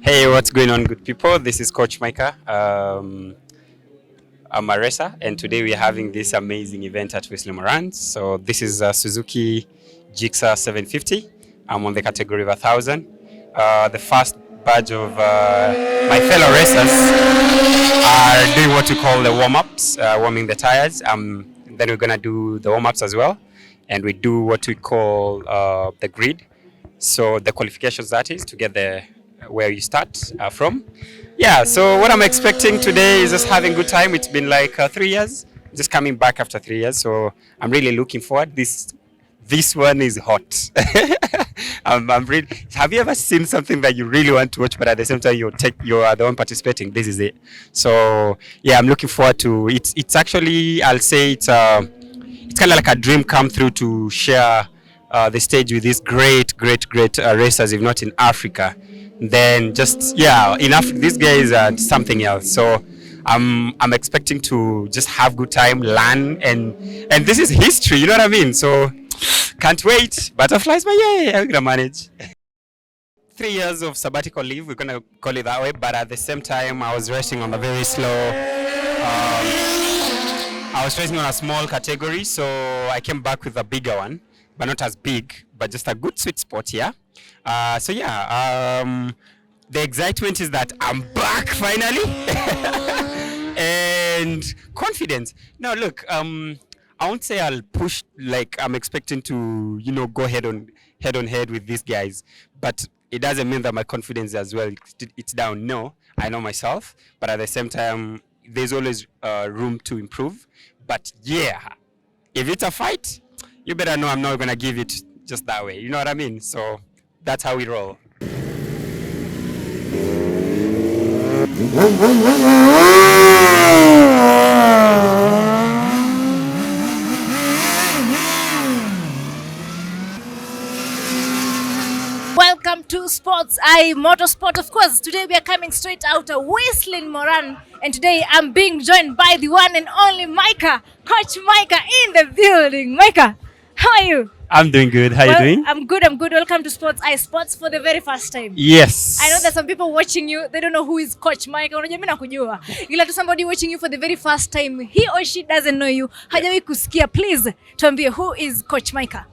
Hey, what's going on, good people? This is Coach Micah. I'm a racer, and today we're having this amazing event at Wesley Moran. So this is a Suzuki Gixxer 750. I'm on the category of 1,000. The first batch of my fellow racers are doing what we call the warm-ups, warming the tires. Then we're gonna do the warm-ups as well, and we do what we call the grid. So the qualifications, that is to get the where you start from. Yeah, so what I'm expecting today is just having good time. It's been like 3 years, just coming back after 3 years. So I'm really looking forward. This one is hot. I'm really. Have you ever seen something that you really want to watch, but at the same time you are the one participating? This is it. So yeah, I'm looking forward to it. It's actually, I'll say it's kind of like a dream come through to share the stage with these great racers, if not in Africa, then just in Africa, these guys are something else. So I'm expecting to just have good time, learn, and this is history. You know what I mean? So can't wait. Butterflies, but yeah, I'm gonna manage. 3 years of sabbatical leave, we're gonna call it that way. But at the same time, I was racing on a very slow. I was racing on a small category, so I came back with a bigger one, but not as big, but just a good sweet spot here. The excitement is that I'm back finally, and confidence. Now, look, I won't say I'll push like I'm expecting to, go head on head with these guys, but it doesn't mean that my confidence as well it's down. No, I know myself, but at the same time, there's always room to improve. But yeah, if it's a fight, you better know I'm not gonna give it just that way. You know what I mean? So that's how we roll. Welcome to Sports Eye Motorsport. Of course, today we are coming straight out of Wesley Moran, and today I'm being joined by the one and only Micah, Coach Micah in the building. Micah, how are you? I'm doing good. How are you doing? I'm good. Welcome to Sports Eye Sports for the very first time. Yes. I know there's some people watching you, they don't know who is Coach Micah. Unajua mimi nakujua. Ila to somebody watching you for the very first time, he or she doesn't know you. Hajawahi kusikia. Please, tuambie, who is Coach Micah?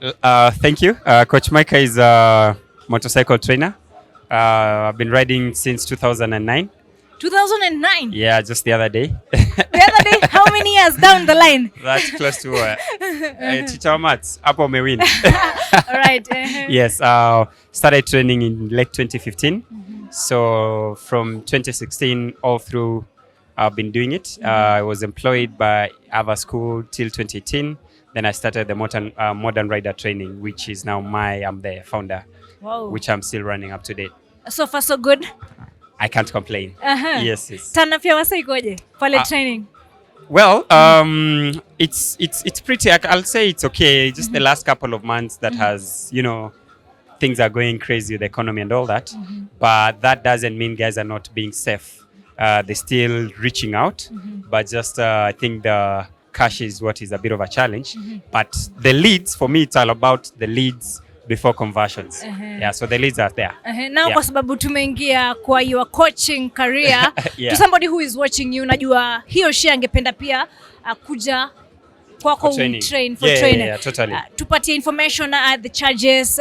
Thank you. Coach Micah is a motorcycle trainer. I've been riding since 2009. 2009? Yeah, just the other day. The other day? How many years down the line? That's close to teacher Mats. Apo me win. All right. Yes. Started training in late 2015. So from 2016 all through, I've been doing it. I was employed by Ava School till 2018. Then I started the modern rider training, which is now I'm the founder, wow, which I'm still running up to date. So far, so good. I can't complain. Yes. Tanafia wasa ikoje pale training? Well, it's pretty. I'll say it's okay. Just the last couple of months that has, things are going crazy, the economy and all that. But that doesn't mean guys are not being safe. They're still reaching out, but just I think the cash is what is a bit of a challenge. But the leads, for me, it's all about the leads before conversions. Yeah, so the leads are there. Now, kwa sababu tumeingia kwa your coaching career, to somebody who is watching you, najua he or she angependa pia kuja kwako train for training. Yeah, totally. Tupatie information, the charges,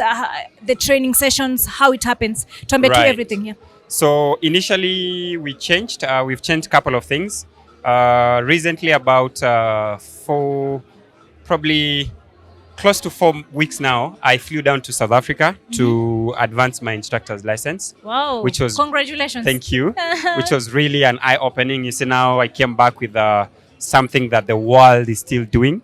the training sessions, how it happens. Tuambie to everything here. So initially we've changed a couple of things. Recently, about probably close to 4 weeks now, I flew down to South Africa to advance my instructor's license. Wow! Which was, congratulations. Thank you. Which was really an eye-opening. You see, now I came back with something that the world is still doing.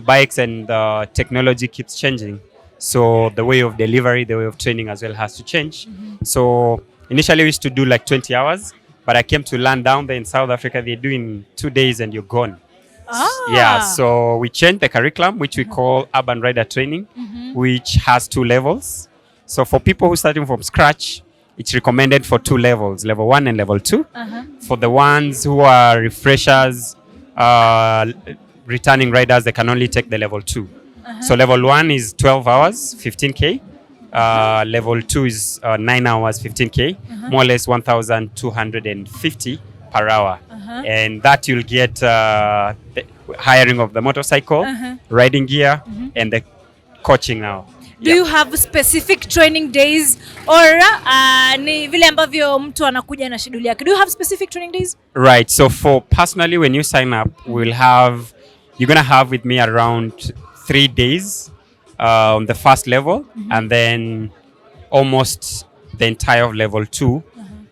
Bikes and technology keeps changing. So the way of delivery, the way of training as well has to change. So initially we used to do like 20 hours. But I came to learn down there in South Africa. They're doing 2 days and you're gone. Yeah, so we changed the curriculum, which we call Urban Rider Training, which has 2 levels. So for people who are starting from scratch, it's recommended for 2 levels, level 1 and level 2. For the ones who are refreshers, returning riders, they can only take the level 2. So level 1 is 12 hours, 15K. Level 2 is 9 hours, 15K, more or less 1,250 per hour. And that you'll get the hiring of the motorcycle, riding gear, and the coaching now. Do you have specific training days or ni vile ambavyo mtu anakuja na schedule yake? Do you have specific training days? Right. So for personally, when you sign up, you're gonna have with me around 3 days on the first level, and then almost the entire of level 2.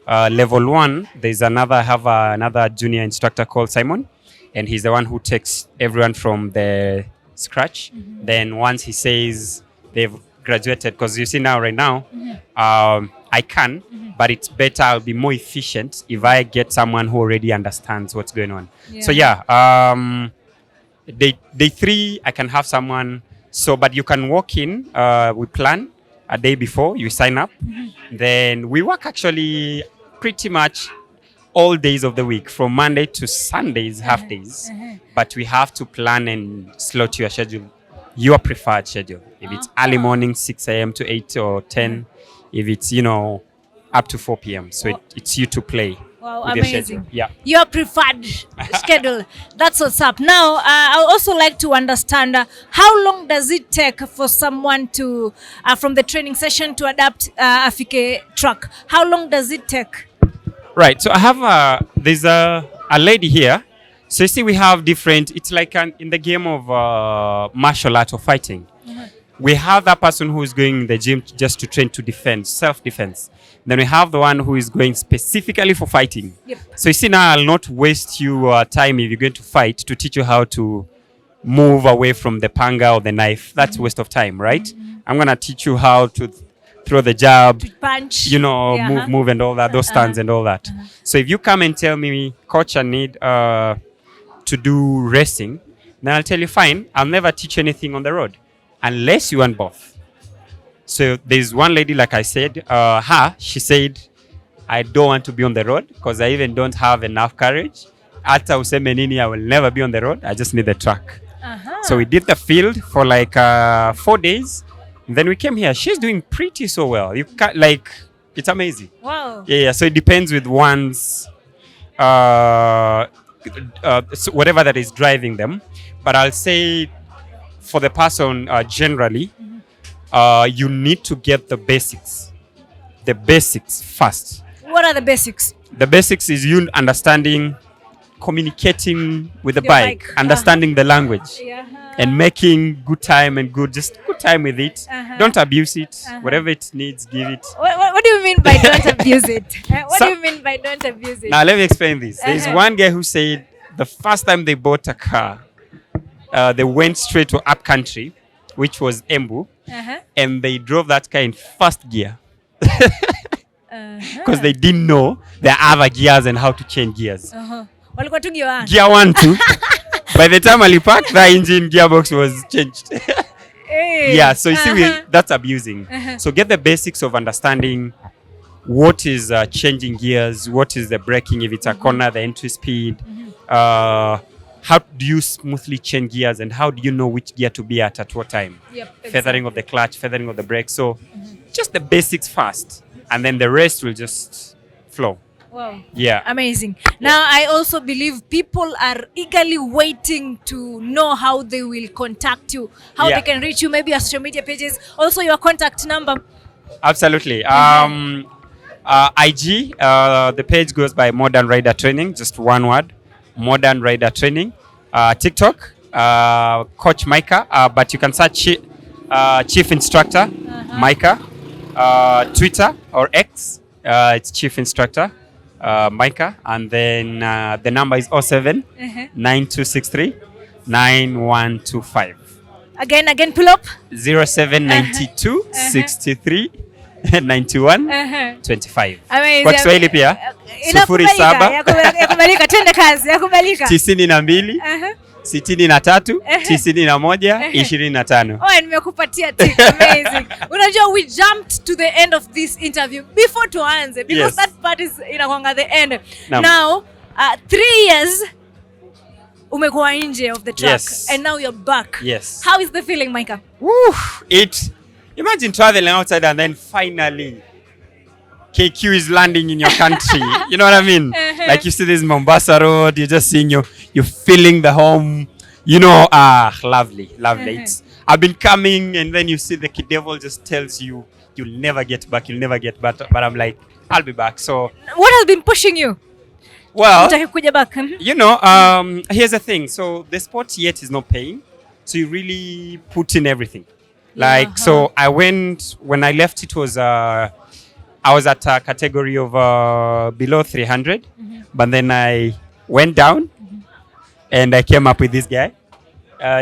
Level 1, there's another junior instructor called Simon, and he's the one who takes everyone from the scratch. Then once he says they've graduated, because you see right now, I can, but it's better, I'll be more efficient if I get someone who already understands what's going on. So day 3, I can have someone. So, but you can walk in, we plan a day before, you sign up. Then we work actually pretty much all days of the week, from Monday to Sundays, half days. But we have to plan and slot your schedule, your preferred schedule. If it's early morning, 6 a.m. to 8 or 10, if it's, up to 4 p.m. So it's you to play. Wow, with amazing. Yeah. Your preferred schedule. That's what's up. Now, I would also like to understand how long does it take for someone to, from the training session to adapt afike track? How long does it take? Right. So I have there's a lady here. So you see, we have different. It's like in the game of martial art or fighting. We have that person who is going in the gym just to train to defend, self-defense. Then we have the one who is going specifically for fighting. Yep. So you see, now I'll not waste your time if you're going to fight to teach you how to move away from the panga or the knife. That's waste of time, right? I'm going to teach you how to throw the jab, To punch. move and all that, those stands and all that. So if you come and tell me, coach, I need to do racing, then I'll tell you, fine, I'll never teach anything on the road unless you want both. So there's one lady, like I said, she said, I don't want to be on the road because I even don't have enough courage. Ata useme nini, I will never be on the road. I just need the track. So we did the field for like 4 days. And then we came here. She's doing pretty so well. You can't, it's amazing. Wow. Yeah. So it depends with one's so whatever that is driving them. But I'll say for the person generally, you need to get the basics. The basics first. What are the basics? The basics is you understanding, communicating with the Your bike, bike. understanding the language, and making good time just good time with it. Don't abuse it. Whatever it needs, give it. What do you mean by don't abuse it? What do you mean by don't abuse it? Now let me explain this. There's one guy who said the first time they bought a car, they went straight to up country, which was Embu, and they drove that car in first gear because they didn't know the other gears and how to change gears. Walikuwa tu gear Gear 1, 2. By the time I parked, the engine gearbox was changed. Yeah, so you see, that's abusing. So get the basics of understanding what is changing gears, what is the braking, if it's a corner, the entry speed, how do you smoothly change gears, and how do you know which gear to be at what time? Feathering of the clutch, feathering of the brake. So just the basics first, and then the rest will just flow. Wow. Yeah. Amazing. Now, I also believe people are eagerly waiting to know how they will contact you, how they can reach you, maybe your social media pages, also your contact number. Absolutely. IG, the page goes by Modern Rider Training, just one word, Modern Rider Training. TikTok, Coach Micah, but you can search Chief Instructor Micah. Twitter or X, it's Chief Instructor Micah, and then the number is 07 9263 9125. Again, pull up. 0792 63 91 25. Kwa Kiswahili pia 07 yakubalika, twende kazi, yakubalika. 92 63 91 25. Oh, nimekupatia tick. Amazing. Unajua, we jumped to the end of this interview before tuanze because that part is inakwanga the end. Now 3 years umekuwa nje of the track and now you're back. Yes. How is the feeling, Micah? It Imagine traveling outside and then finally KQ is landing in your country. You know what I mean? Like you see this Mombasa road, you're just seeing you're feeling the home. You know, lovely. I've been coming, and then you see the devil just tells you you'll never get back. But I'm like, I'll be back. So What has been pushing you? well, Hutaki kuja back. you know, here's the thing. So the sport yet is not paying. So you really put in everything. Like, so I went, when I left, it was, I was at a category of below 300. But then I went down and I came up with this guy.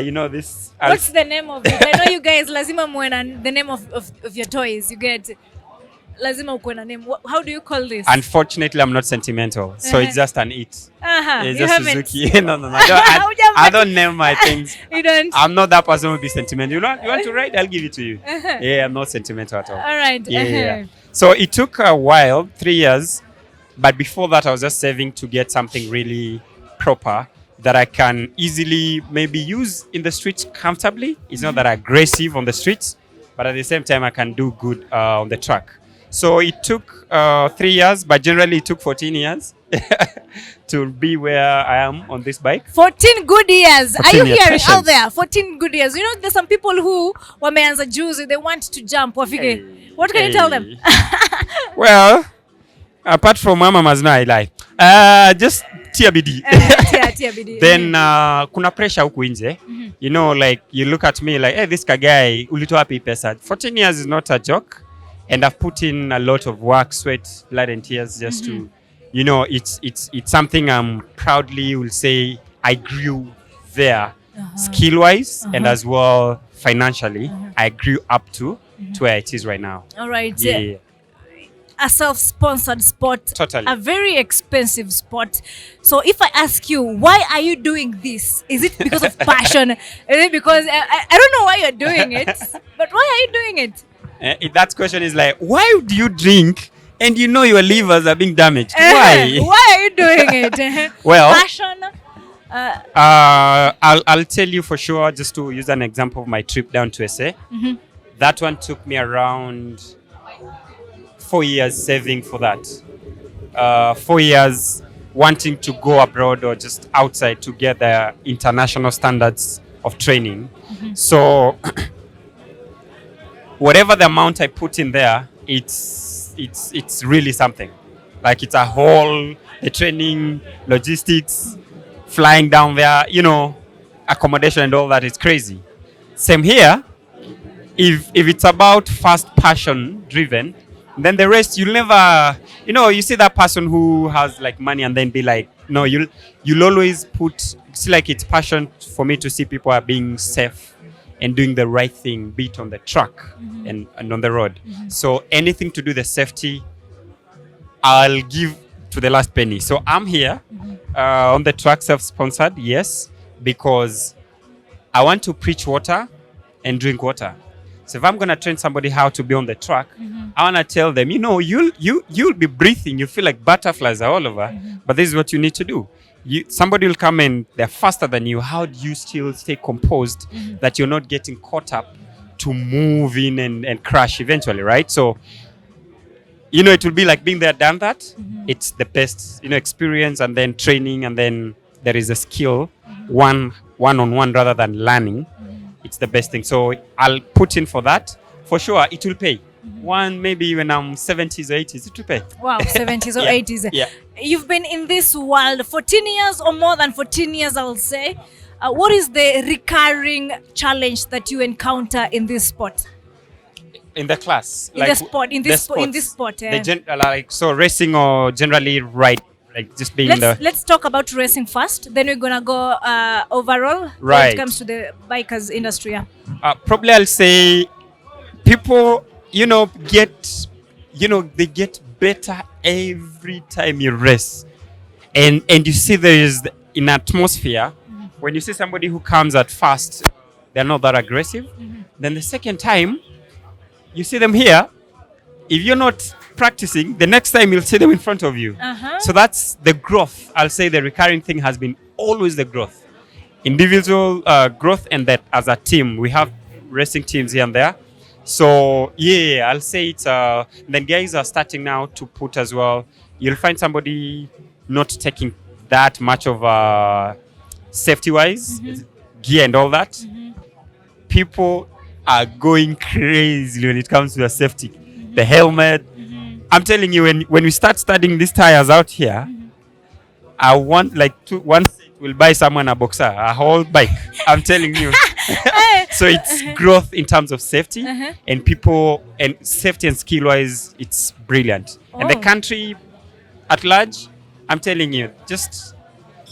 You know, this. What's the name of it? I know you guys, lazima muwe na the name of your toys. You get, lazima ukuwe na name. How do you call this? Unfortunately, I'm not sentimental. So it's just an it. It's You just haven't. Suzuki. No. I don't name my things. You don't? I'm not that person who will be sentimental. You want to write? I'll give it to you. Yeah, I'm not sentimental at all. All right. Yeah. So it took a while, 3 years. But before that, I was just saving to get something really proper that I can easily maybe use in the streets comfortably. It's not that aggressive on the streets, but at the same time, I can do good on the track. So it took 3 years, but generally it took 14 years to be where I am on this bike. 14 good years. Are 14 you years. hearing out Patience. there? 14 good years. You know, there's some people who wameanza juzi, they want to jump. Wafike. What can you tell them? Well, apart from Mama Mazna, I lie. Just TBD. Tia bidii. Then kuna pressure huku nje. You know, like you look at me like, hey, this guy, ulitoa wapi pesa? 14 years is not a joke. And I've put in a lot of work, sweat, blood and tears just to, you know, it's something I'm proudly will say I grew there skill-wise and as well financially. I grew up to where it is right now. All right. Yeah. A self-sponsored sport. Totally. A very expensive sport. So if I ask you, why are you doing this? Is it because of passion? Is it because, I don't know why you're doing it, but why are you doing it? That question is like, why do you drink and you know your livers are being damaged? Why? Why are you doing it? Well, Passion. I'll tell you for sure, just to use an example of my trip down to SA. That one took me around 4 years saving for that. 4 years wanting to go abroad or just outside to get the international standards of training. So whatever the amount I put in there, it's really something. Like it's a whole, the training, logistics, flying down there, you know, accommodation and all that is crazy. Same here. If it's about fast passion driven, then the rest you'll never, you know, you see that person who has like money and then be like, no, you'll always put, it's like it's passion for me to see people are being safe and doing the right thing, be it on the track and on the road. So anything to do the safety, I'll give to the last penny. So I'm here on the track, self-sponsored, yes, because I want to preach water and drink water. So if I'm gonna train somebody how to be on the track, I wanna tell them, you know, you'll be breathing, you feel like butterflies are all over, but this is what you need to do. Somebody will come and they're faster than you. How do you still stay composed that you're not getting caught up to move in and crash eventually, right? So, you know, it will be like being there, done that. It's the best, you know, experience and then training and then there is a skill, one-on-one rather than learning. It's the best thing. So I'll put in for that. For sure, it will pay. One, maybe when I'm 70s or 80s, it will pay. Wow, 70s or 80s. Yeah. You've been in this world 14 years or more than 14 years, I'll say. What is the recurring challenge that you encounter in this sport? In the class? In this sport. Like, so racing or generally ride? Like just being let's talk about racing first. Then we're gonna go overall when Right. it comes to the bikers industry. Yeah. Probably I'll say people, you know, they get better every time you race. And you see there is in atmosphere, when you see somebody who comes at first, they're not that aggressive. Then the second time, you see them here, if you're not practicing, the next time you'll see them in front of you. So that's the growth. I'll say the recurring thing has been always the growth. Individual growth and that as a team. We have racing teams here and there. So yeah, I'll say it's then guys are starting now to put as well. You'll find somebody not taking that much of safety wise gear and all that. People are going crazy when it comes to the safety, the helmet. I'm telling you, when we start studying these tires out here, I want like one set will buy someone a boxer, a whole bike. I'm telling you. So it's growth in terms of safety and people and safety and skill wise, it's brilliant. And the country at large, I'm telling you, just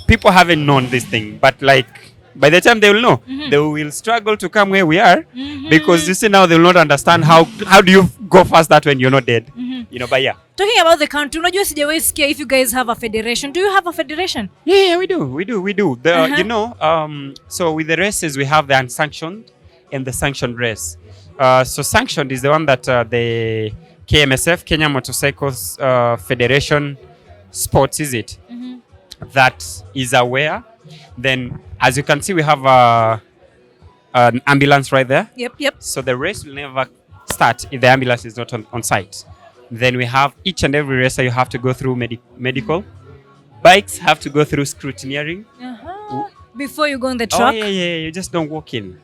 people haven't known this thing, but like by the time they will know, they will struggle to come where we are because you see now they will not understand how do you go fast that when you're not dead, you know. But yeah, talking about the country, unajua sijawahi sikia if you guys have a federation. Do you have a federation? Yeah, we do. The you know, so with the races we have the unsanctioned and the sanctioned race. So sanctioned is the one that the KMSF, Kenya Motorcycles Federation Sports, is it? That is aware. Then, as you can see, we have an ambulance right there. Yep. So the race will never start if the ambulance is not on site. Then we have each and every racer you have to go through medical. Bikes have to go through scrutineering. Before you go on the truck. Oh yeah. You just don't walk in.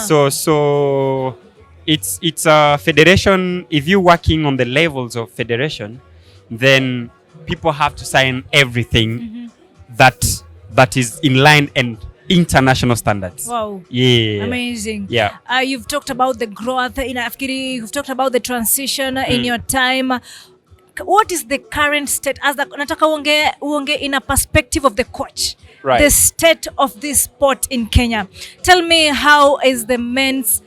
So it's a federation. If you're working on the levels of federation, then people have to sign everything that is in line and international standards. Wow. Yeah. Amazing. Yeah. You've talked about the growth in Afkiri. You've talked about the transition in your time. What is the current state? As the nataka uonge in a perspective of the coach. Right. The state of this sport in Kenya. Tell me, how is the men's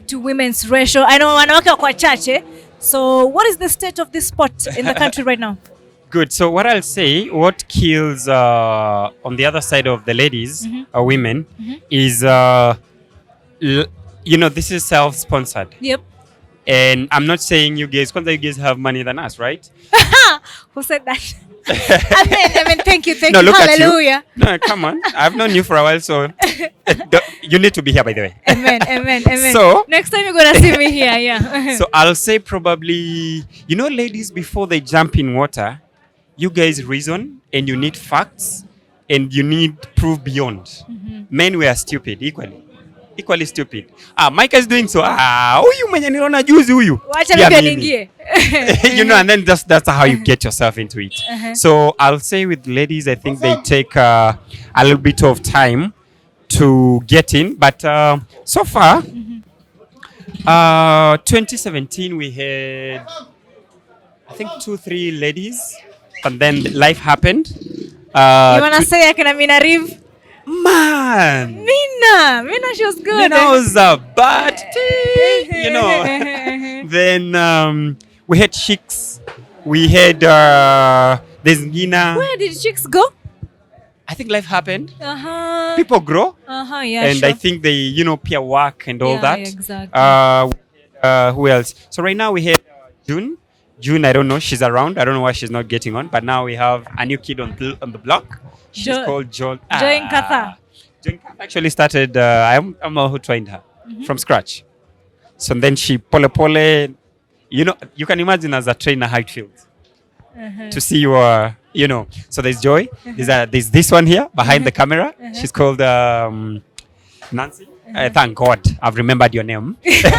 to women's ratio? I know wanawake wako wachache. So what is the state of this sport in the country right now? Good. So what I'll say, what kills on the other side of the ladies or women is, you know, this is self-sponsored. Yep. And I'm not saying you guys, because you guys have money than us, right? Who said that? Amen. Thank you. No, look Hallelujah. At you. No, come on. I've known you for a while, so you need to be here, by the way. Amen. So next time you're gonna see me here, yeah. So I'll say probably, you know, ladies, before they jump in water, you guys reason and you need facts and you need proof beyond. Men were stupid, equally stupid. Micah is doing so. Huyu mwenye niliona juzi huyu. Wacha mimi niingie. You know, and then that's how you get yourself into it. So I'll say with ladies, I think they take a little bit of time to get in, but so far 2017 we had I think 2-3 ladies, and then life happened. You wanna say akina Mina Riv? Man, Mina, she was good. Mina was a bad thing, you know. Then we had Chicks. We had there's Nina. Where did Chicks go? I think life happened. People grow. Yeah, and sure. I think they, you know, peer work and all that. Yeah, exactly. Who else? So right now we had June. I don't know. She's around. I don't know why she's not getting on. But now we have a new kid on the block. She's called Join Katha. Join Katha actually started. I'm who trained her from scratch. So then she pole. You know, you can imagine as a trainer how it feels to see your, you know. So there's Joy. There's this one here behind the camera. She's called Nancy. Thank God I've remembered your name. So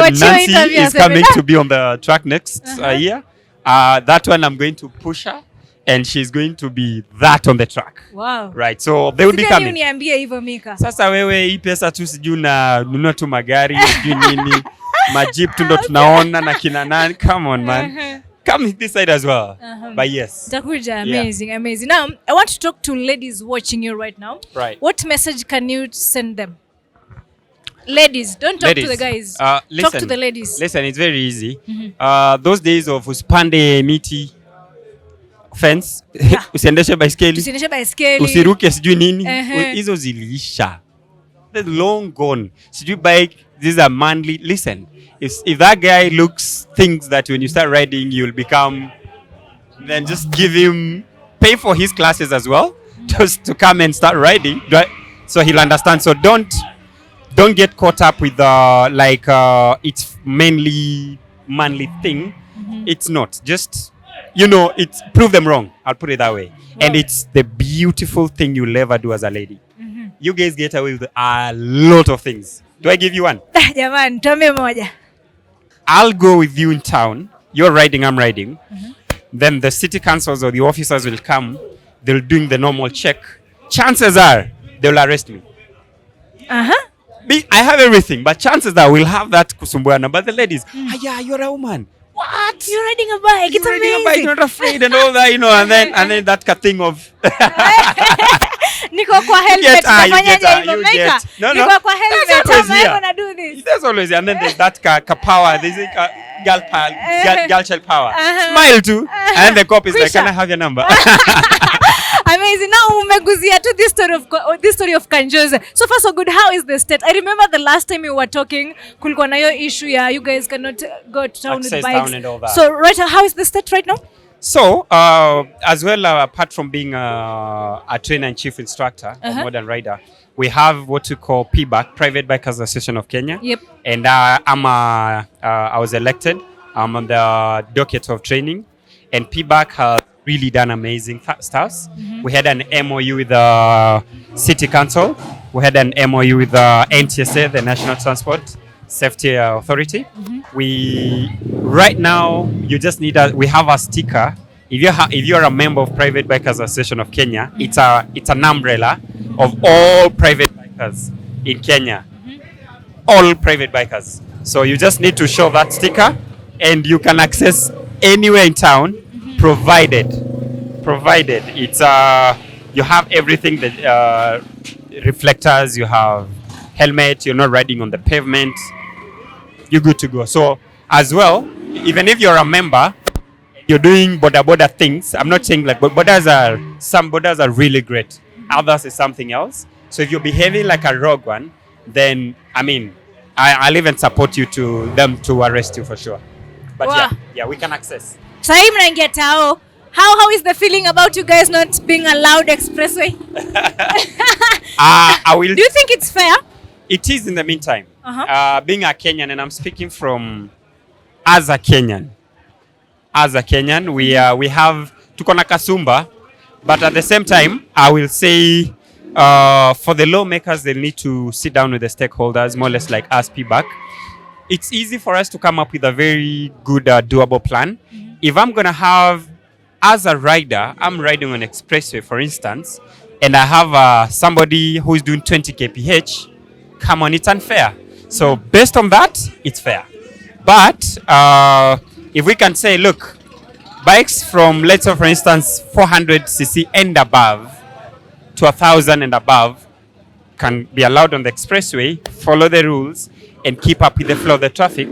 Nancy is coming to be on the track next year. That one I'm going to push her, and she's going to be that on the track. Wow. Right. So they will be coming. Uniambie hivyo Mika. Sasa wewe hii pesa tu sijui na nunua tu magari sijui nini. Majip tu ndo tunaona na kina nani. Come on man. Come this side as well. But yes. Takuja, amazing. Now, I want to talk to ladies watching you right now. Right. What message can you send them? Ladies, don't talk to the guys. Listen, talk to the ladies. Listen, it's very easy. Those days of usipande miti fence, usiendeshe baiskeli, usiruke sijui nini, hizo ziliisha. They're long gone. Sijui bike, these are manly. Listen, if that guy thinks that when you start riding you'll become, then just give him, pay for his classes as well, just to come and start riding, right? So he'll understand. So don't don't get caught up with it's mainly manly thing. It's not. Just, it's prove them wrong. I'll put it that way. And it's the beautiful thing you'll ever do as a lady. You guys get away with a lot of things. Do I give you one? Jamani, tuambie moja. I'll go with you in town. You're riding, I'm riding. Then the city councils or the officers will come. They'll doing the normal check. Chances are they'll arrest me. I have everything, but chances are we'll have that kusumbuana. But the ladies, yeah, you're a woman. What? You're riding a bike. It's You're riding amazing. a bike, you're not afraid and all that, and then that thing of Niko kwa helmet. Nafanyaje hivyo Maika? Niko kwa helmet. How am I gonna do this? There's always, and then there's that power. There's girl child power. Smile too, and the cop is like, "Can I have your number?" Amazing. Now umeguzia to this story of Kanjoze. So far so good. How is the state? I remember the last time we were talking, kulikuwa na hiyo issue ya you guys cannot go to town with Access bikes. town and all that. So right now, how is the state right now? So, as well, apart from being a trainer and chief instructor of modern rider, we have what we call PBAC, Private Bikers Association of Kenya. Yep. And I was elected. I'm on the docket of training, and PBAC has really done amazing stuff. We had an MOU with the City Council. We had an MOU with the NTSA, the National Transport Safety Authority. We right now you just need we have a sticker. If you're a member of Private Bikers Association of Kenya, it's an umbrella of all private bikers in Kenya. All private bikers. So you just need to show that sticker, and you can access anywhere in town, provided it's you have everything, that reflectors, you have helmet, you're not riding on the pavement, you're good to go. So as well, even if you're a member, you're doing boda things. I'm not saying like, but some bodas are really great. Others is something else. So if you're behaving like a rogue one, then I'll even support you to them to arrest you for sure. But Wow. yeah, we can access. Sahii mnaingia tao. How is the feeling about you guys not being allowed expressway? I will. Do you think it's fair? It is in the meantime. Being a Kenyan, and I'm speaking from as a Kenyan. We have tuko na kasumba, but at the same time, I will say for the lawmakers, they need to sit down with the stakeholders, more or less like us, PBAC. It's easy for us to come up with a very good, doable plan. If I'm gonna have, as a rider, I'm riding on expressway, for instance, and I have somebody who is doing 20 kph. Come on, it's unfair. So based on that, it's fair. But if we can say, look, bikes from, let's say, for instance, 400cc and above to 1,000 and above can be allowed on the expressway, follow the rules, and keep up with the flow of the traffic,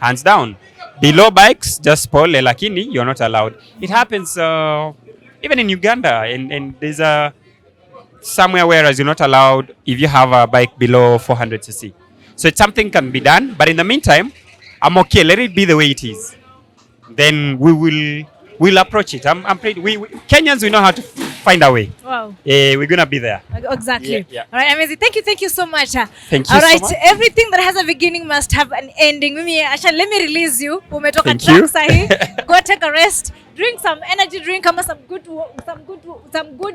hands down. Below bikes, just pole, lakini, you're not allowed. It happens even in Uganda, and there's somewhere whereas you're not allowed if you have a bike below 400cc. So it's something can be done, but in the meantime, I'm okay. Let it be the way it is. Then we'll approach it. I'm pretty. We Kenyans, we know how to find a way. Wow. We're gonna be there. Exactly. Yeah. All right, amazing. Thank you so much. Thank you All so right, much. everything that has a beginning must have an ending. Mimi, Asha, let me release you. Umetoka Thank track you. sahi. Go take a rest. Drink some energy drink, kama some good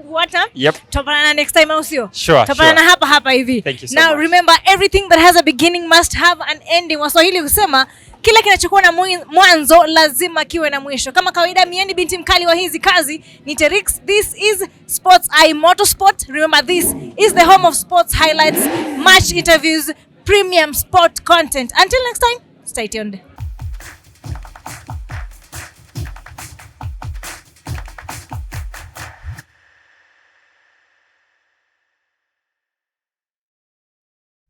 water. Yep. Tupatana next time au sio? Sure. Tupatana hapa hivi. Thank you so Now much. remember, everything that has a beginning must have an ending. Waswahili husema kila kinachokuwa na mwanzo lazima kiwe na mwisho. Kama kawaida, mieni binti mkali wa hizi kazi ni Terix. This is Sports Eye Motorsport. Remember, this is the home of sports highlights, match interviews, premium sport content. Until next time, stay tuned.